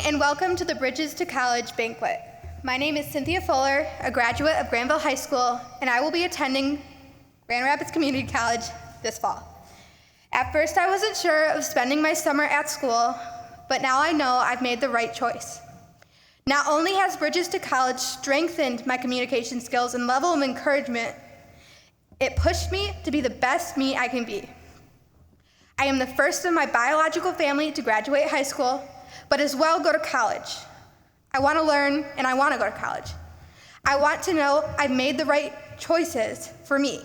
and welcome to the Bridges to College banquet. My name is Cynthia Fuller, a graduate of Granville High School, and I will be attending Grand Rapids Community College this fall. At first, I wasn't sure of spending my summer at school, but now I know I've made the right choice. Not only has Bridges to College strengthened my communication skills and level of encouragement, it pushed me to be the best me I can be. I am the first of my biological family to graduate high school, but as well go to college. I want to learn and I want to go to college. I want to know I've made the right choices for me.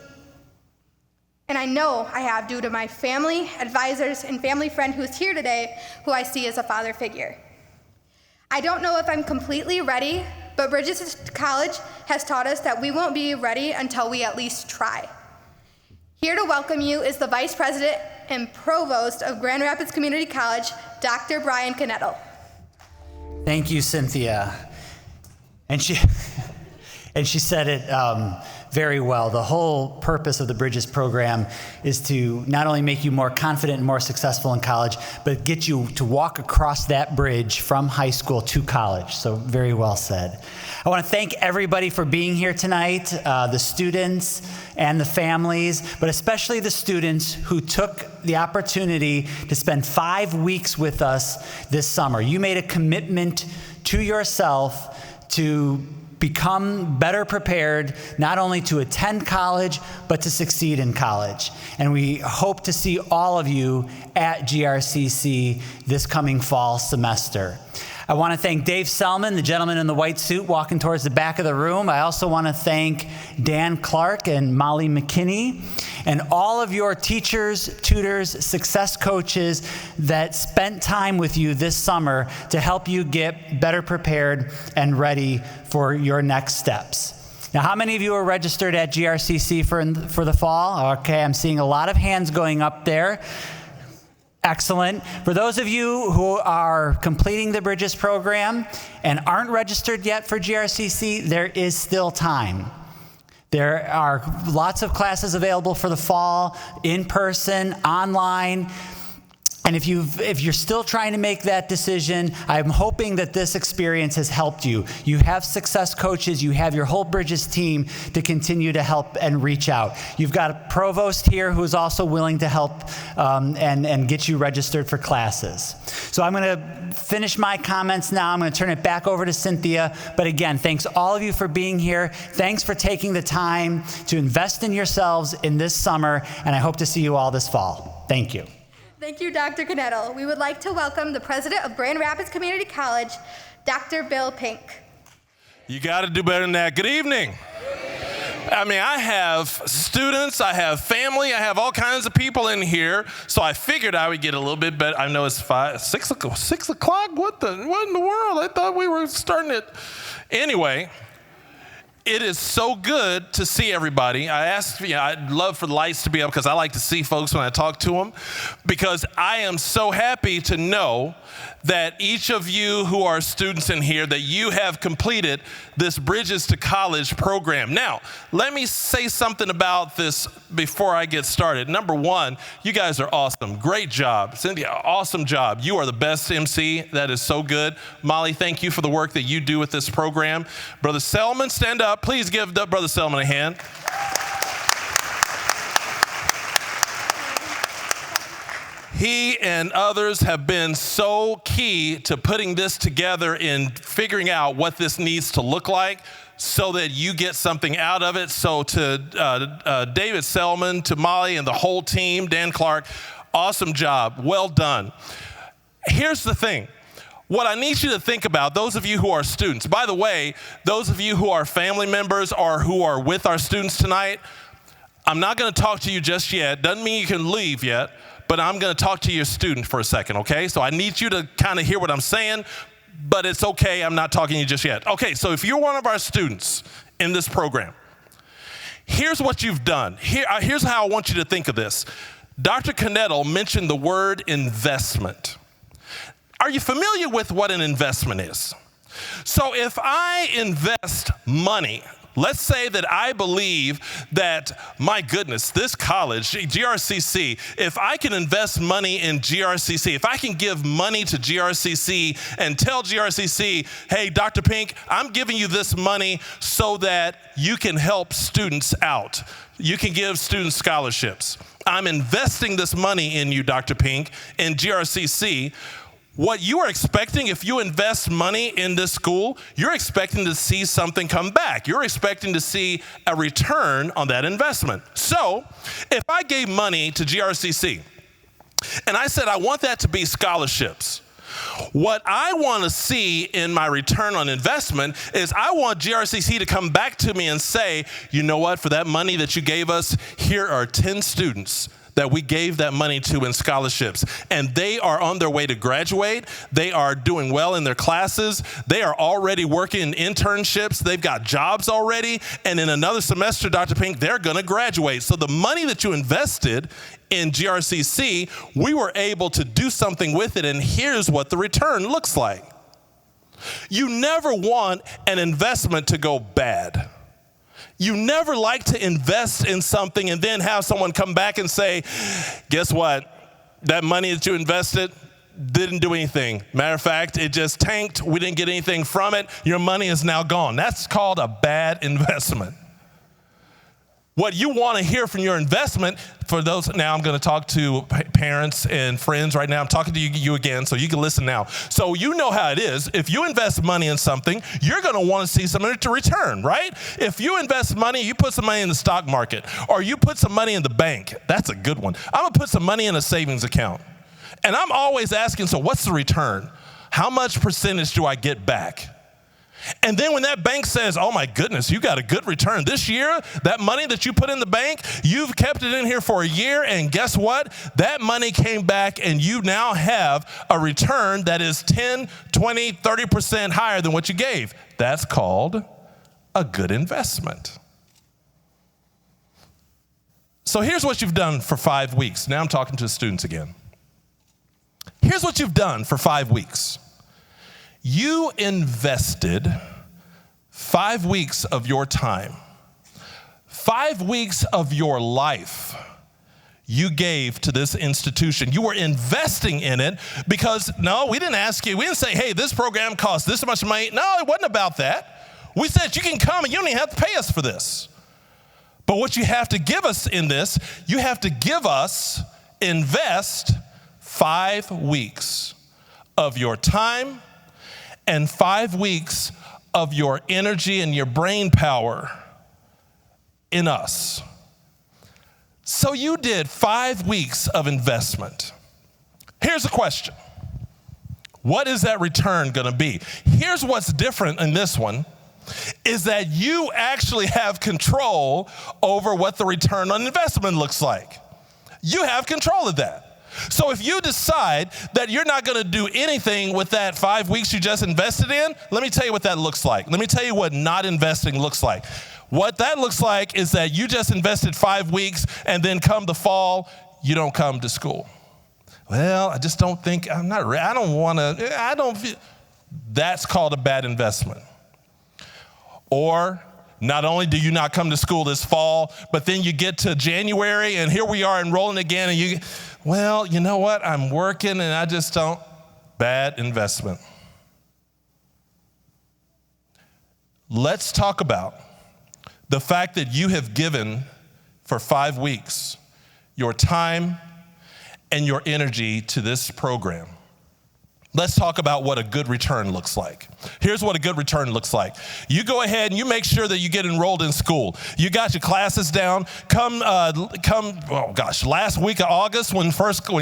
And I know I have due to my family, advisors, and family friend who's here today, who I see as a father figure. I don't know if I'm completely ready, but Bridges to College has taught us that we won't be ready until we at least try. Here to welcome you is the Vice President and Provost of Grand Rapids Community College, Dr. Brian Canettel. Thank you, Cynthia. And she said it very well. The whole purpose of the Bridges program is to not only make you more confident and more successful in college, but get you to walk across that bridge from high school to college. So very well said. I want to thank everybody for being here tonight, the students and the families, but especially the students who took the opportunity to spend 5 weeks with us this summer. You made a commitment to yourself to become better prepared, not only to attend college, but to succeed in college. And we hope to see all of you at GRCC this coming fall semester. I want to thank Dave Selman, the gentleman in the white suit walking towards the back of the room. I also want to thank Dan Clark and Molly McKinney and all of your teachers, tutors, success coaches that spent time with you this summer to help you get better prepared and ready for your next steps. Now, how many of you are registered at GRCC for the fall? Okay, I'm seeing a lot of hands going up there. Excellent. For those of you who are completing the Bridges program and aren't registered yet for GRCC, there is still time. There are lots of classes available for the fall, in person, online. And if you're still trying to make that decision, I'm hoping that this experience has helped you. You have success coaches, you have your whole Bridges team to continue to help and reach out. You've got a provost here who is also willing to help and get you registered for classes. So I'm going to finish my comments now. I'm going to turn it back over to Cynthia. But again, thanks all of you for being here. Thanks for taking the time to invest in yourselves in this summer, and I hope to see you all this fall. Thank you. Thank you, Dr. Canettel. We would like to welcome the president of Grand Rapids Community College, Dr. Bill Pink. You got to do better than that. Good evening. I mean, I have students, I have family, I have all kinds of people in here, so I figured I would get a little bit better. I know it's 6 o'clock? What in the world? I thought we were starting it. Anyway, it is so good to see everybody. I'd love for the lights to be up because I like to see folks when I talk to them, because I am so happy to know that each of you who are students in here, that you have completed this Bridges to College program. Now, let me say something about this before I get started. Number one, you guys are awesome. Great job. Cynthia, awesome job. You are the best MC. That is so good. Molly, thank you for the work that you do with this program. Brother Selman, stand up. Please give Brother Selman a hand. He and others have been so key to putting this together and figuring out what this needs to look like so that you get something out of it. So to David Selman, to Molly and the whole team, Dan Clark, awesome job. Well done. Here's the thing. What I need you to think about, those of you who are students, by the way, those of you who are family members or who are with our students tonight, I'm not going to talk to you just yet. Doesn't mean you can leave yet, but I'm going to talk to your student for a second, okay? So I need you to kind of hear what I'm saying, but it's okay. I'm not talking to you just yet. Okay, so if you're one of our students in this program, here's what you've done. Here's how I want you to think of this. Dr. Canettel mentioned the word investment. Are you familiar with what an investment is? So if I invest money, Let's say that I believe that, my goodness, this college, GRCC, if I can invest money in GRCC, if I can give money to GRCC and tell GRCC, hey, Dr. Pink, I'm giving you this money so that you can help students out. You can give students scholarships. I'm investing this money in you, Dr. Pink, in GRCC. What you are expecting, if you invest money in this school, you're expecting to see something come back. You're expecting to see a return on that investment. So if I gave money to GRCC and I said I want that to be scholarships, what I want to see in my return on investment is I want GRCC to come back to me and say, you know what, for that money that you gave us, here are 10 students that we gave that money to in scholarships. And they are on their way to graduate. They are doing well in their classes. They are already working in internships. They've got jobs already. And in another semester, Dr. Pink, they're going to graduate. So the money that you invested in GRCC, we were able to do something with it. And here's what the return looks like. You never want an investment to go bad. You never like to invest in something and then have someone come back and say, guess what? That money that you invested didn't do anything. Matter of fact, it just tanked. We didn't get anything from it. Your money is now gone. That's called a bad investment. What you want to hear from your investment, for those, now I'm going to talk to parents and friends right now. I'm talking to you again, so you can listen now. So you know how it is. If you invest money in something, you're going to want to see something to return, right? If you invest money, you put some money in the stock market, or you put some money in the bank. That's a good one. I'm going to put some money in a savings account. And I'm always asking, so what's the return? How much percentage do I get back? And then when that bank says, oh my goodness, you got a good return this year, that money that you put in the bank, you've kept it in here for a year, and guess what? That money came back and you now have a return that is 10, 20, 30% higher than what you gave. That's called a good investment. So here's what you've done for 5 weeks. Now I'm talking to the students again. Here's what you've done for 5 weeks. You invested 5 weeks of your time, 5 weeks of your life you gave to this institution. You were investing in it because, no, we didn't ask you. We didn't say, hey, this program costs this much money. No, it wasn't about that. We said, you can come and you don't even have to pay us for this. But what you have to give us in this, you have to invest 5 weeks of your time and 5 weeks of your energy and your brain power in us. So you did 5 weeks of investment. Here's the question. What is that return going to be? Here's what's different in this one, is that you actually have control over what the return on investment looks like. You have control of that. So if you decide that you're not going to do anything with that 5 weeks you just invested in, let me tell you what that looks like. Let me tell you what not investing looks like. What that looks like is that you just invested 5 weeks and then come the fall, you don't come to school. Well, I just don't think, I don't want to, that's called a bad investment. Or not only do you not come to school this fall, but then you get to January and here we are enrolling again and well, you know what? I'm working and I just don't. Bad investment. Let's talk about the fact that you have given for 5 weeks your time and your energy to this program. Let's talk about what a good return looks like. Here's what a good return looks like. You go ahead and you make sure that you get enrolled in school. You got your classes down. Last week of August when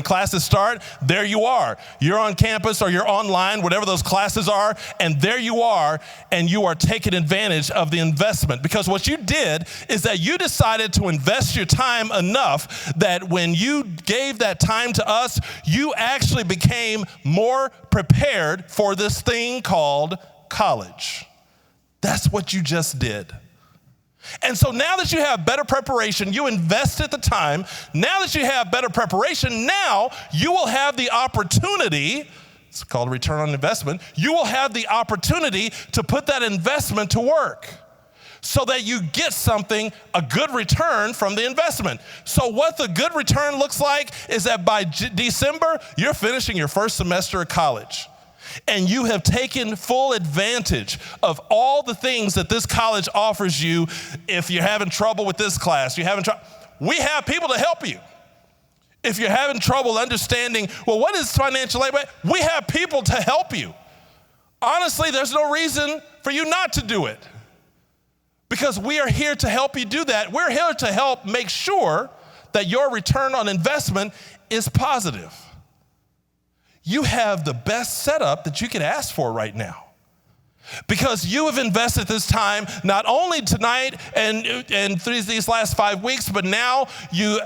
classes start, there you are. You're on campus or you're online, whatever those classes are, and there you are, and you are taking advantage of the investment. Because what you did is that you decided to invest your time enough that when you gave that time to us, you actually became more prepared for this thing called college. That's what you just did. And so now that you have better preparation, you invested the time. Now that you have better preparation, now you will have the opportunity, it's called return on investment, you will have the opportunity to put that investment to work. so that you get something, a good return from the investment. So what the good return looks like is that by December, you're finishing your first semester of college. And you have taken full advantage of all the things that this college offers you. If you're having trouble with this class, we have people to help you. If you're having trouble understanding, well, what is financial aid? We have people to help you. Honestly, there's no reason for you not to do it, because we are here to help you do that. We're here to help make sure that your return on investment is positive. You have the best setup that you could ask for right now, because you have invested this time not only tonight and through these last 5 weeks, but now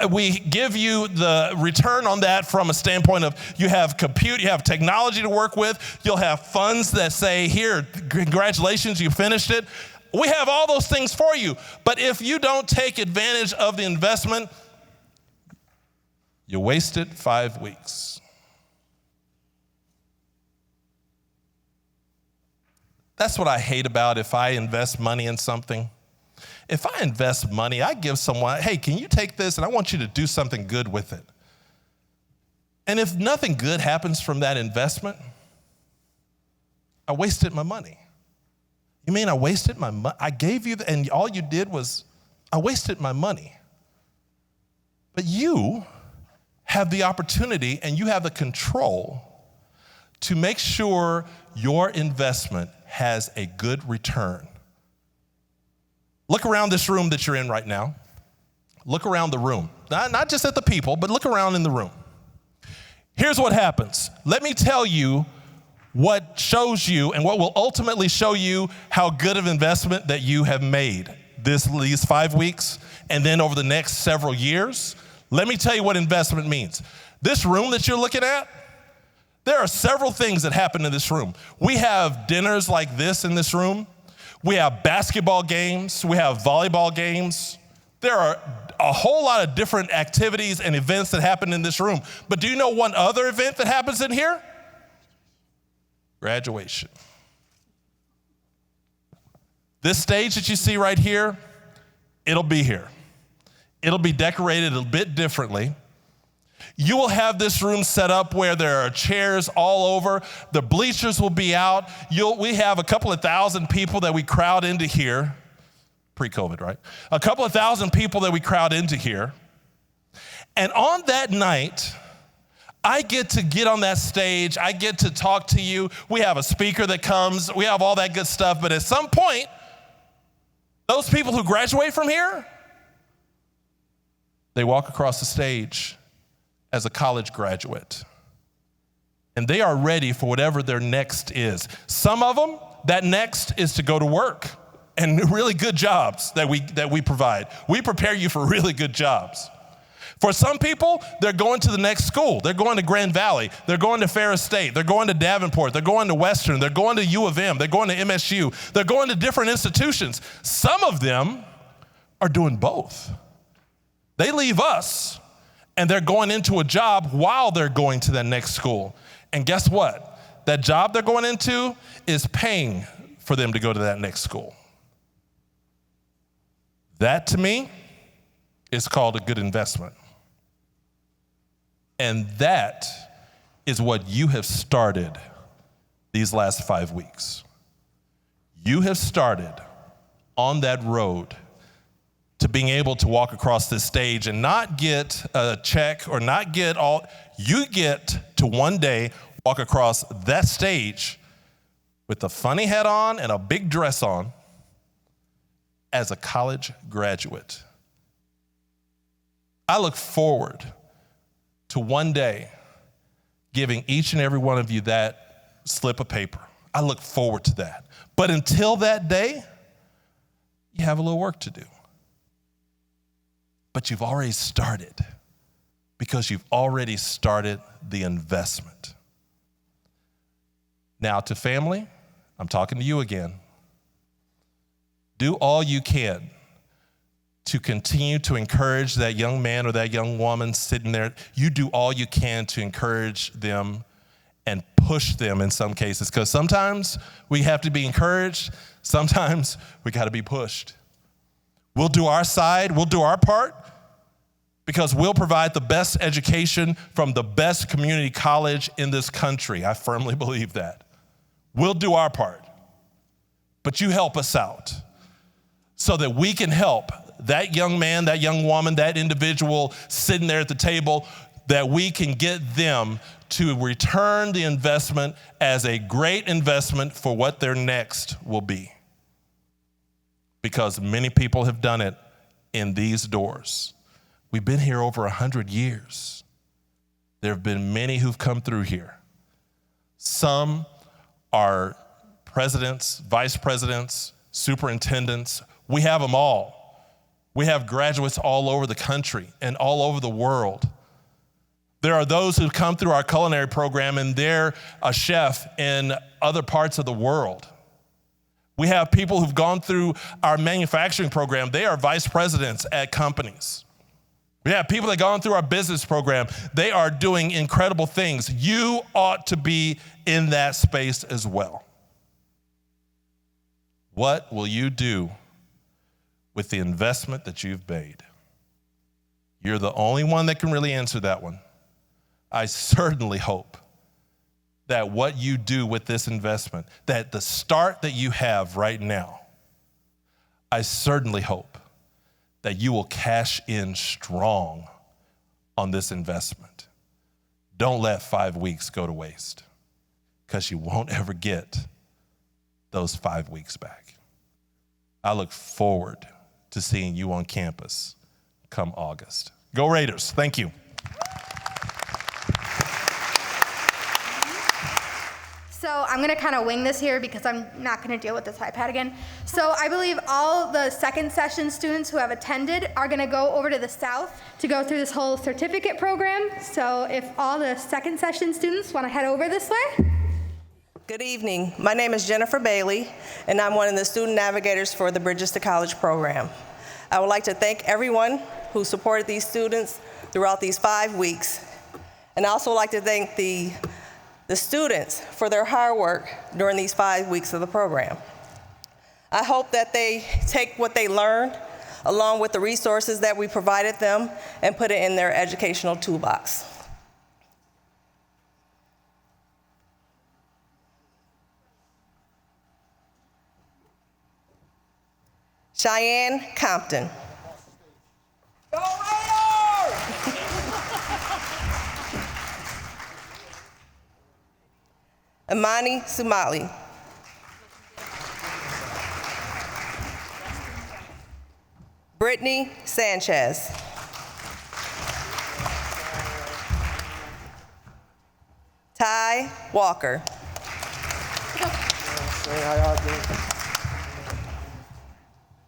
we give you the return on that from a standpoint of you have compute, you have technology to work with, you'll have funds that say, here, congratulations, you finished it. We have all those things for you. But if you don't take advantage of the investment, you wasted 5 weeks. That's what I hate about if I invest money in something. If I invest money, I give someone, hey, can you take this and I want you to do something good with it. And if nothing good happens from that investment, I wasted my money. You mean I wasted my money? I gave you, and all you did was, I wasted my money. But you have the opportunity and you have the control to make sure your investment has a good return. Look around this room that you're in right now. Look around the room. Not just at the people, but look around in the room. Here's what happens. Let me tell you what shows you and what will ultimately show you how good of investment that you have made these 5 weeks and then over the next several years. Let me tell you what investment means. This room that you're looking at, there are several things that happen in this room. We have dinners like this in this room. We have basketball games. We have volleyball games. There are a whole lot of different activities and events that happen in this room. But do you know one other event that happens in here? Graduation. This stage that you see right here, it'll be here. It'll be decorated a bit differently. You will have this room set up where there are chairs all over. The bleachers will be out. We have a couple of thousand people that we crowd into here. Pre-COVID, right? A couple of thousand people that we crowd into here. And on that night, I get on that stage. I get to talk to you. We have a speaker that comes. We have all that good stuff. But at some point, those people who graduate from here, they walk across the stage as a college graduate. And they are ready for whatever their next is. Some of them, that next is to go to work and really good jobs that we provide. We prepare you for really good jobs. For some people, they're going to the next school. They're going to Grand Valley. They're going to Ferris State. They're going to Davenport. They're going to Western. They're going to U of M. They're going to MSU. They're going to different institutions. Some of them are doing both. They leave us and they're going into a job while they're going to that next school. And guess what? That job they're going into is paying for them to go to that next school. That, to me, is called a good investment. And that is what you have started these last 5 weeks. You have started on that road to being able to walk across this stage and not get a check or not get all. You get to one day walk across that stage with a funny hat on and a big dress on as a college graduate. I look forward to one day giving each and every one of you that slip of paper. I look forward to that. But until that day, you have a little work to do. But you've already started because you've already started the investment. Now to family, I'm talking to you again. Do all you can to continue to encourage that young man or that young woman sitting there. You do all you can to encourage them and push them in some cases, because sometimes we have to be encouraged, sometimes we got to be pushed. We'll do our side, we'll do our part, because we'll provide the best education from the best community college in this country. I firmly believe that. We'll do our part, but you help us out so that we can help that young man, that young woman, that individual sitting there at the table, that we can get them to return the investment as a great investment for what their next will be. Because many people have done it in these doors. We've been here over 100 years. There have been many who've come through here. Some are presidents, vice presidents, superintendents. We have them all. We have graduates all over the country and all over the world. There are those who come through our culinary program and they're a chef in other parts of the world. We have people who've gone through our manufacturing program. They are vice presidents at companies. We have people that have gone through our business program. They are doing incredible things. You ought to be in that space as well. What will you do with the investment that you've made? You're the only one that can really answer that one. I certainly hope that what you do with this investment, that the start that you have right now, I certainly hope that you will cash in strong on this investment. Don't let 5 weeks go to waste, because you won't ever get those 5 weeks back. I look forward to seeing you on campus come August. Go Raiders. Thank you. So I'm gonna kind of wing this here because I'm not gonna deal with this iPad again. So I believe all the second session students who have attended are gonna go over to the south to go through this whole certificate program. So if all the second session students wanna head over this way. Good evening. My name is Jennifer Bailey, and I'm one of the student navigators for the Bridges to College program. I would like to thank everyone who supported these students throughout these 5 weeks. And I also like to thank the students for their hard work during these 5 weeks of the program. I hope that they take what they learned, along with the resources that we provided them, and put it in their educational toolbox. Cheyenne Compton. Go Raiders! Imani Sumali. Brittany Sanchez. Ty Walker.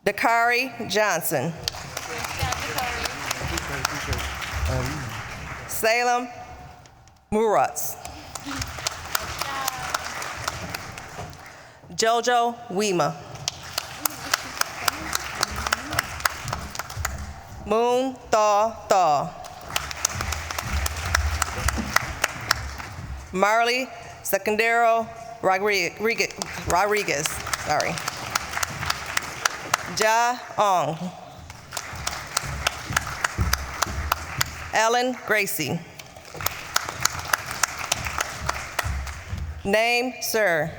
Dakari Johnson. Salem Muratz. Jojo Wema. Moon Thaw Thaw. Marley Secondero Rodriguez. Sorry. Ja Ong. Ellen Gracie. Name Sir.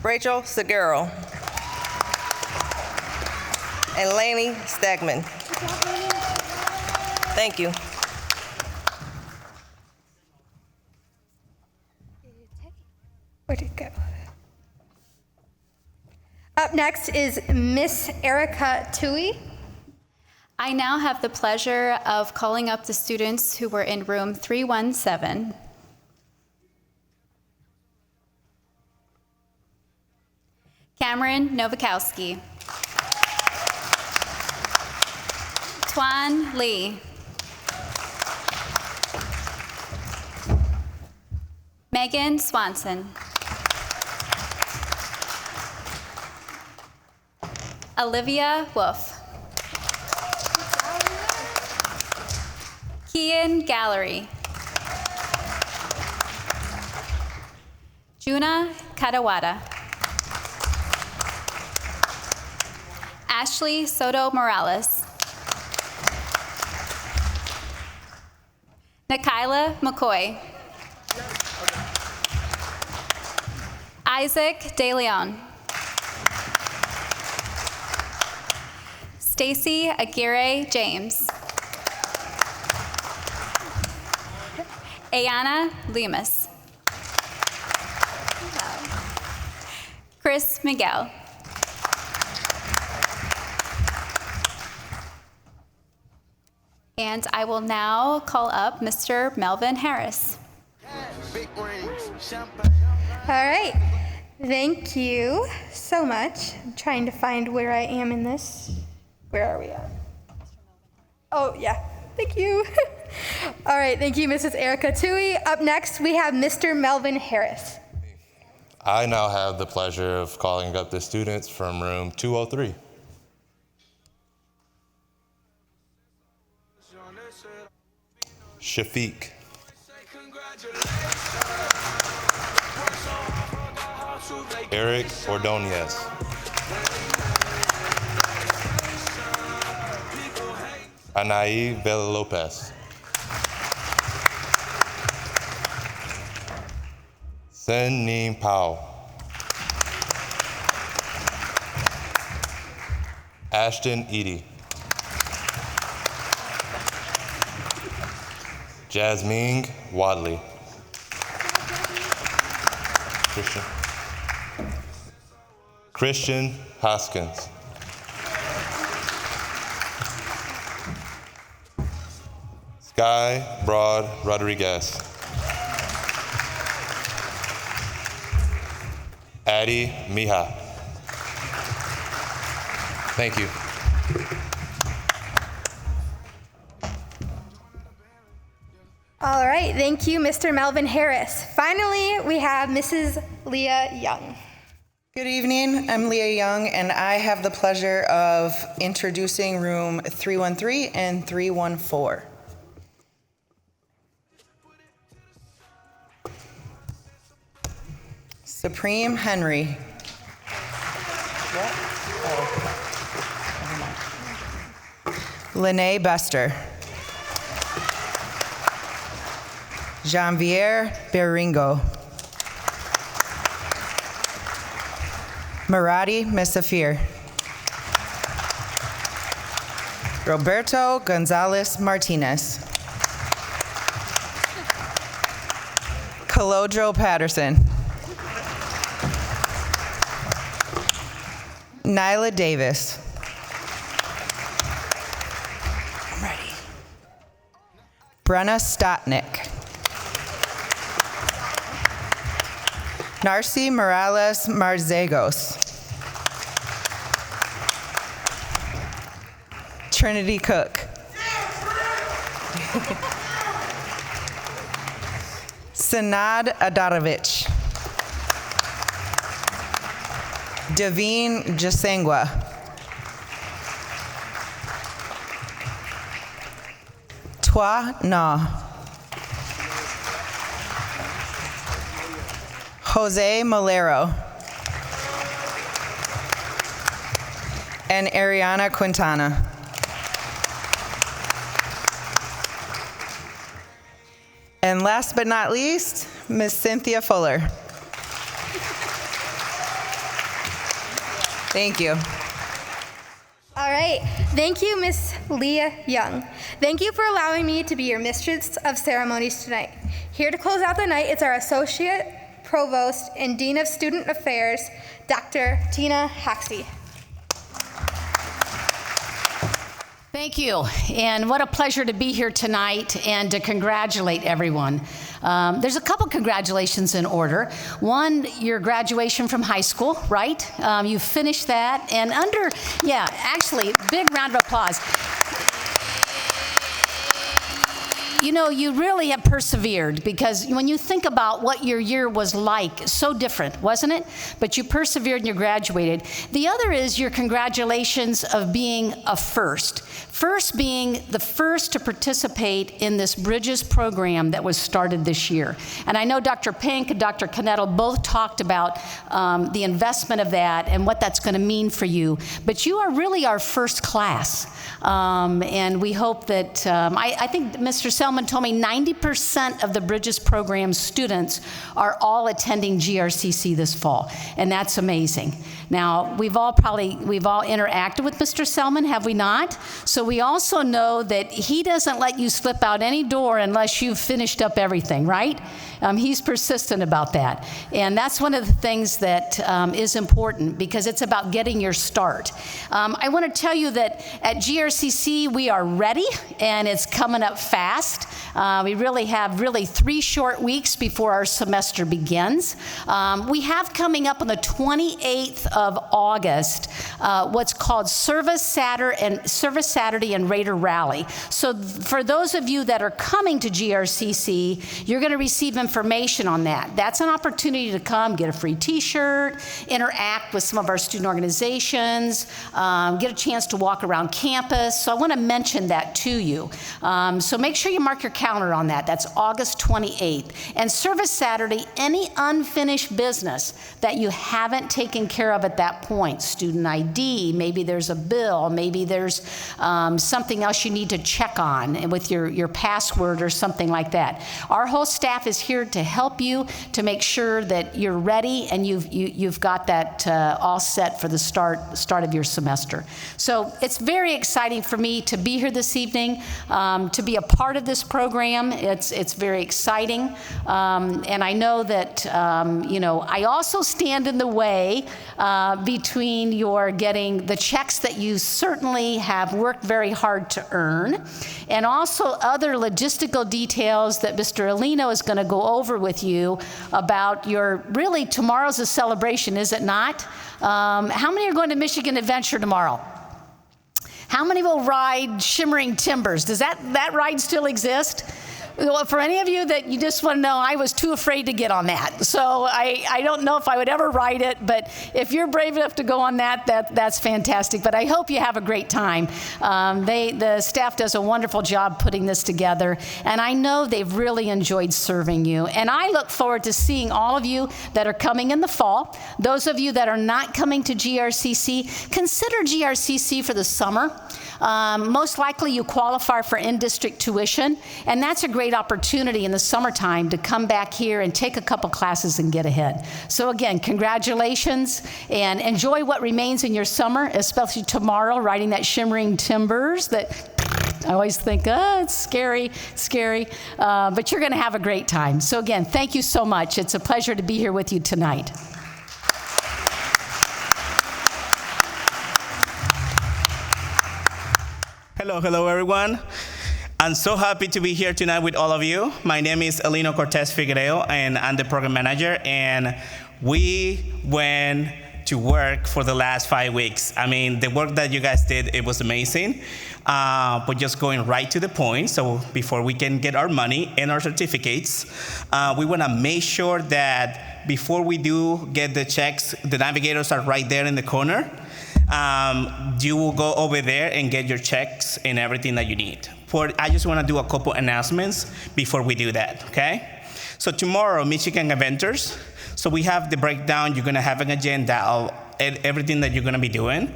Rachel Seguro. And Lainey Stegman. Thank you. Where'd it go? Up next is Miss Erica Tui. I now have the pleasure of calling up the students who were in room 317. Cameron Novakowski. Tuan Lee. Megan Swanson. Olivia Wolf. Kian Gallery. Juna Kadawada. Ashley Soto Morales. Nikayla McCoy. Isaac De Leon. Stacy Aguirre James. Ayana Lemus. Chris Miguel. And I will now call up Mr. Melvin Harris. All right. Thank you so much. I'm trying to find where I am in this. Where are we at? Oh, yeah. Thank you. All right. Thank you, Mrs. Erica Tui. Up next, we have Mr. Melvin Harris. I now have the pleasure of calling up the students from room 203. Shafiq. Eric Ordonez. Anaí Vela Lopez. Sen Ning Pao. Ashton Edie. Jasmine Wadley. Christian Hoskins. Sky Broad Rodriguez. Addie Mija. Thank you. All right. Thank you, Mr. Melvin Harris. Finally, we have Mrs. Leah Young. Good evening, I'm Leah Young, and I have the pleasure of introducing room 313 and 314. Supreme Henry. Lene Bester. Janvier Beringo. Marati Mesafir. Roberto Gonzalez Martinez. Colodro Patterson. Nyla Davis. I'm ready. Brenna Stotnick. Narcy Morales Marzagos. Trinity Cook. Sanad Adarovich. Davine Jasengwa. Twa Na. Jose Malero. And Ariana Quintana. And last but not least, Miss Cynthia Fuller. Thank you. All right. Thank you, Miss Leah Young. Thank you for allowing me to be your mistress of ceremonies tonight. Here to close out the night is our Associate Provost and Dean of Student Affairs, Dr. Tina Haxey. Thank you, and what a pleasure to be here tonight and to congratulate everyone. There's a couple congratulations in order. One, your graduation from high school, right? You finished that, and actually, big round of applause. You know, you really have persevered, because when you think about what your year was like, so different, wasn't it? But you persevered and you graduated. The other is your congratulations of being a first. First being the first to participate in this Bridges program that was started this year. And I know Dr. Pink and Dr. Canettel both talked about the investment of that and what that's going to mean for you. But you are really our first class. And we hope that, I think Mr. Selman told me 90% of the Bridges program students are all attending GRCC this fall. And that's amazing. Now, we've all interacted with Mr. Selman, have we not? So we also know that he doesn't let you slip out any door unless you've finished up everything, right? He's persistent about that. And that's one of the things that is important because it's about getting your start. I want to tell you that at GRCC, we are ready and it's coming up fast. We really have 3 short weeks before our semester begins. We have coming up on the 28th of August what's called Service Saturday and Raider Rally. So for those of you that are coming to GRCC, you're going to receive information on that. That's an opportunity to come, get a free t-shirt, interact with some of our student organizations, get a chance to walk around campus. So I want to mention that to you. So make sure you mark your calendar on that. That's August 28th. And Service Saturday, any unfinished business that you haven't taken care of at that point, student ID, maybe there's a bill, maybe there's something else you need to check on with your password or something like that. Our whole staff is here to help you to make sure that you're ready and you've got that all set for the start of your semester. So it's very exciting for me to be here this evening, to be a part of this program. It's very exciting, and I know that I also stand in the way between your getting the checks that you certainly have worked very hard to earn, and also other logistical details that Mr. Alino is going to go over with you about tomorrow's a celebration, is it not? How many are going to Michigan Adventure tomorrow? How many will ride Shimmering Timbers? Does that ride still exist? Well, for any of you that you just want to know, I was too afraid to get on that. So I don't know if I would ever ride it, but if you're brave enough to go on that's fantastic. But I hope you have a great time. The staff does a wonderful job putting this together, and I know they've really enjoyed serving you. And I look forward to seeing all of you that are coming in the fall. Those of you that are not coming to GRCC, consider GRCC for the summer. Most likely you qualify for in-district tuition, and that's a great opportunity in the summertime to come back here and take a couple classes and get ahead. So again, congratulations, and enjoy what remains in your summer, especially tomorrow, riding that Shimmering Timbers that I always think, it's scary, but you're going to have a great time. So again, thank you so much. It's a pleasure to be here with you tonight. Hello everyone. I'm so happy to be here tonight with all of you. My name is Alino Cortez Figueiredo, and I'm the program manager, and we went to work for the last 5 weeks. I mean, the work that you guys did, it was amazing, but just going right to the point. So before we can get our money and our certificates, we want to make sure that before we do get the checks, the navigators are right there in the corner. You will go over there and get your checks and everything that you need. I just want to do a couple announcements before we do that, okay? So tomorrow, Michigan Adventures. So we have the breakdown. You're going to have an agenda of everything that you're going to be doing.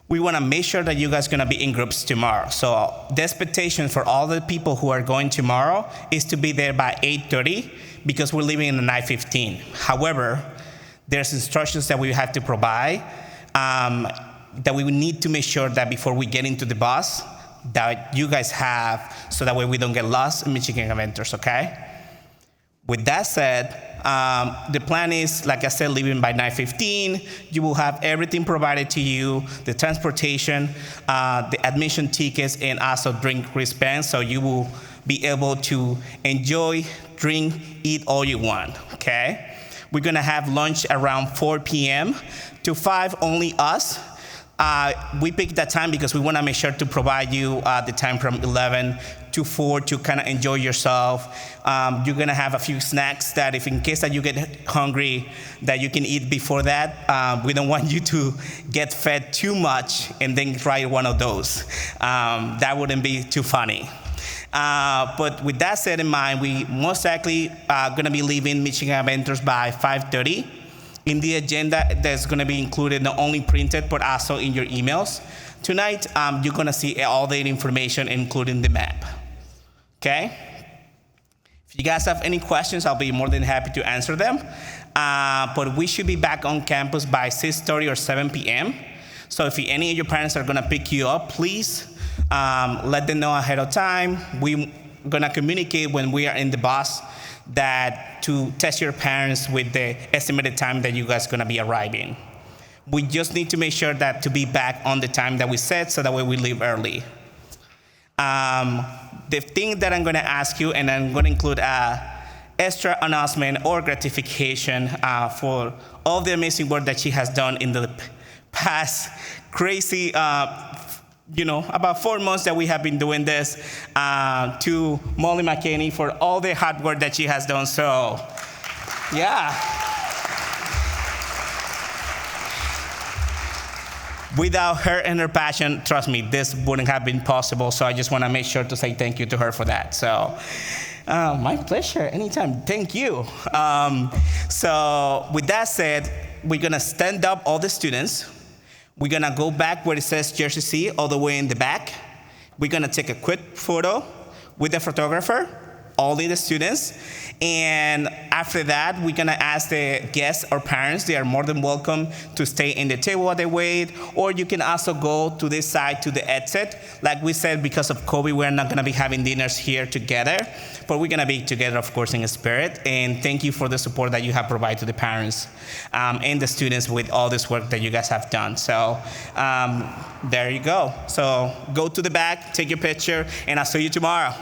We want to make sure that you guys are going to be in groups tomorrow. So the expectation for all the people who are going tomorrow is to be there by 8:30 because we're leaving in the 9:15. However, there's instructions that we have to provide that we need to make sure that before we get into the bus, that you guys have, so that way we don't get lost in Michigan Adventures, okay? With that said, the plan is, like I said, leaving by 9:15. You will have everything provided to you, the transportation, the admission tickets, and also drink wristbands, so you will be able to enjoy, drink, eat all you want, okay? We're gonna have lunch around 4 p.m. to 5, only us. We picked that time because we want to make sure to provide you the time from 11 to 4 to kind of enjoy yourself. You're gonna have a few snacks that if in case that you get hungry, that you can eat before that. We don't want you to get fed too much and then try one of those. That wouldn't be too funny. But with that said in mind, we most likely are gonna be leaving Michigan Adventures by 5:30. In the agenda, that's gonna be included not only printed, but also in your emails. Tonight, you're gonna see all the information, including the map, okay? If you guys have any questions, I'll be more than happy to answer them. But we should be back on campus by 6:30 or 7 p.m. So if any of your parents are gonna pick you up, please let them know ahead of time. We're gonna communicate when we are in the bus that to test your parents with the estimated time that you guys are gonna be arriving. We just need to make sure that to be back on the time that we set, so that way we leave early. The thing that I'm gonna ask you, and I'm gonna include a extra announcement or gratification for all the amazing work that she has done in the past crazy, about 4 months that we have been doing this, to Molly McKinney for all the hard work that she has done. So, yeah. Without her and her passion, trust me, this wouldn't have been possible. So I just want to make sure to say thank you to her for that. So, my pleasure, anytime, thank you. So with that said, we're gonna stand up all the students. We're gonna go back where it says Jersey C, all the way in the back. We're gonna take a quick photo with the photographer, all the students. And after that, we're gonna ask the guests or parents, they are more than welcome to stay in the table while they wait, or you can also go to this side to the exit. Like we said, because of COVID, we're not gonna be having dinners here together, but we're gonna be together, of course, in spirit. And thank you for the support that you have provided to the parents and the students with all this work that you guys have done. So there you go. So go to the back, take your picture, and I'll see you tomorrow.